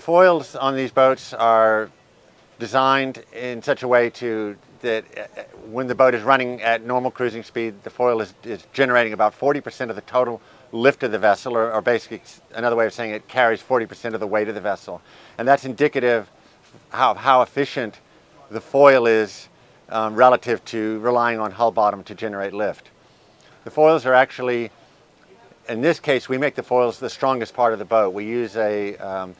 foils on these boats are designed in such a way that when the boat is running at normal cruising speed, the foil is generating about 40% of the total lift of the vessel, or basically another way of saying it carries 40% of the weight of the vessel. And that's indicative of how efficient the foil is relative to relying on hull bottom to generate lift. The foils are actually, in this case, we make the foils the strongest part of the boat. We use a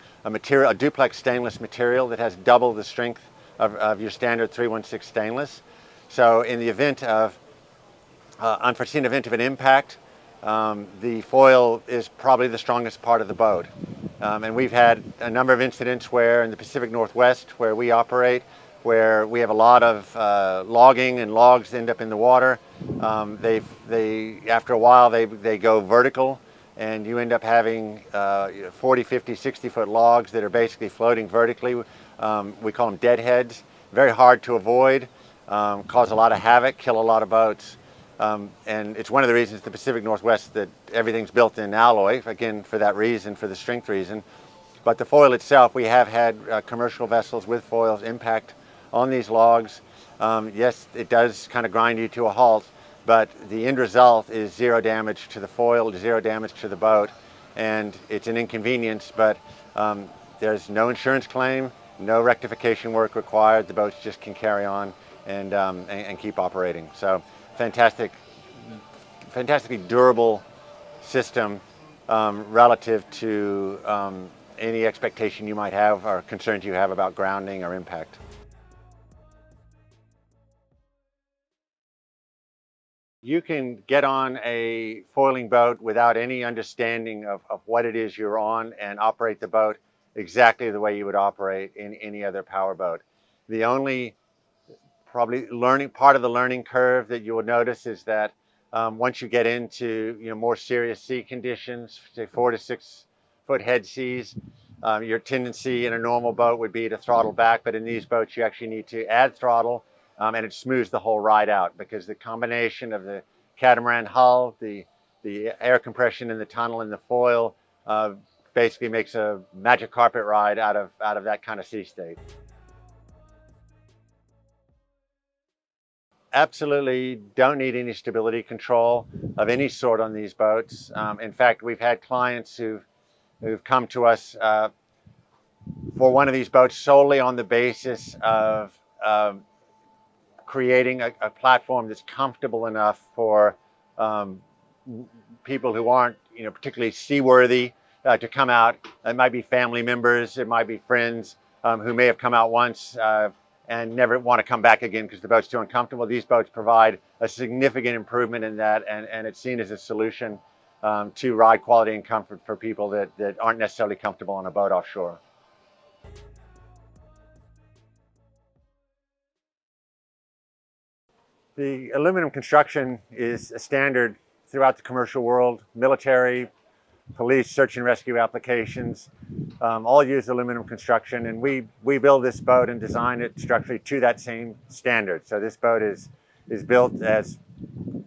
duplex stainless material that has double the strength of your standard 316 stainless. So in the event of unforeseen event of an impact, the foil is probably the strongest part of the boat. And we've had a number of incidents where in the Pacific Northwest, where we operate, where we have a lot of logging and logs end up in the water. After a while, they go vertical, and you end up having 40, 50, 60-foot logs that are basically floating vertically. We call them deadheads. Very hard to avoid, cause a lot of havoc, kill a lot of boats. And it's one of the reasons the Pacific Northwest that everything's built in alloy, again, for that reason, for the strength reason. But the foil itself, we have had commercial vessels with foils impact on these logs. Yes, it does kind of grind you to a halt, but the end result is zero damage to the foil, zero damage to the boat, and it's an inconvenience, but there's no insurance claim, no rectification work required. The boats just can carry on and keep operating. So fantastically durable system relative to any expectation you might have or concerns you have about grounding or impact. You can get on a foiling boat without any understanding of what it is you're on and operate the boat exactly the way you would operate in any other power boat. The only probably part of the learning curve that you will notice is that once you get into more serious sea conditions, say 4 to 6 foot head seas, your tendency in a normal boat would be to throttle back, but in these boats you actually need to add throttle, and it smooths the whole ride out because the combination of the catamaran hull, the air compression in the tunnel, and the foil basically makes a magic carpet ride out of that kind of sea state. Absolutely don't need any stability control of any sort on these boats. In fact, we've had clients who've come to us for one of these boats solely on the basis of creating a platform that's comfortable enough for people who aren't, particularly seaworthy to come out. It might be family members, it might be friends who may have come out once and never want to come back again because the boat's too uncomfortable. These boats provide a significant improvement in that, and it's seen as a solution to ride quality and comfort for people that aren't necessarily comfortable on a boat offshore. The aluminum construction is a standard throughout the commercial world. Military, police, search and rescue applications all use aluminum construction, and we build this boat and design it structurally to that same standard. So this boat is built as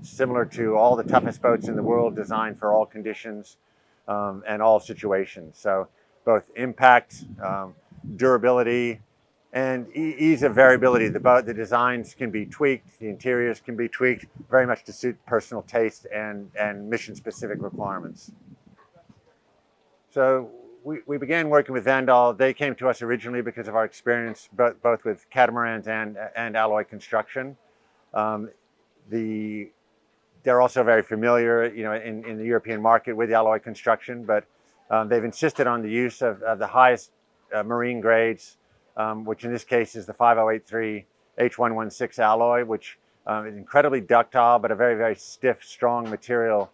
similar to all the toughest boats in the world, designed for all conditions and all situations. So both impact, durability, and ease of variability. The designs can be tweaked, the interiors can be tweaked very much to suit personal taste and mission-specific requirements. So we began working with Vandal. They came to us originally because of our experience both with catamarans and alloy construction. They're also very familiar, in the European market with the alloy construction, but they've insisted on the use of the highest marine grades, which in this case is the 5083 H116 alloy, which is incredibly ductile, but a very, very stiff, strong material,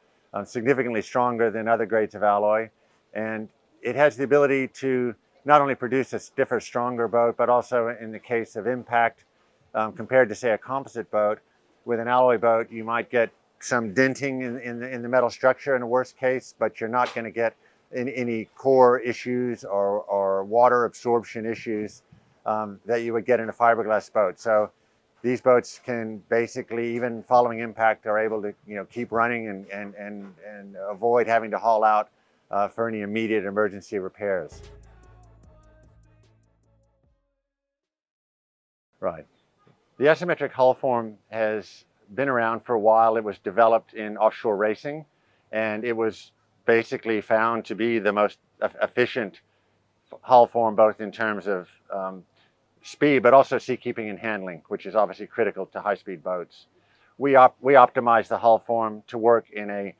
significantly stronger than other grades of alloy. And it has the ability to not only produce a stiffer, stronger boat, but also in the case of impact, compared to, say, a composite boat. With an alloy boat, you might get some denting in the metal structure in the worst case, but you're not going to get any core issues or water absorption issues that you would get in a fiberglass boat. So these boats can basically, even following impact, are able to keep running and avoid having to haul out for any immediate emergency repairs. Right. The asymmetric hull form has been around for a while. It was developed in offshore racing, and it was basically found to be the most efficient hull form, both in terms of speed, but also seakeeping and handling, which is obviously critical to high-speed boats. We optimize the hull form to work in a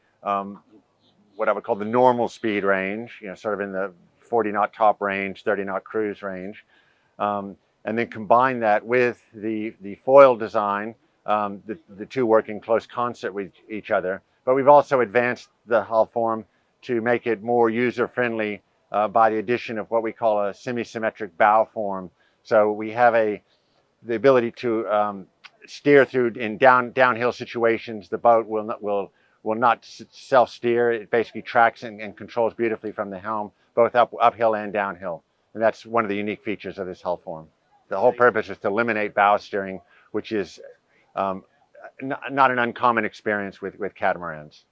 what I would call the normal speed range, sort of in the 40-knot top range, 30-knot cruise range, and then combine that with the foil design, the two work in close concert with each other. But we've also advanced the hull form to make it more user-friendly by the addition of what we call a semi-symmetric bow form. So we have the ability to steer through in downhill situations. The boat will not self-steer. It basically tracks and controls beautifully from the helm, both uphill and downhill. And that's one of the unique features of this hull form. The whole purpose is to eliminate bow steering, which is not an uncommon experience with catamarans.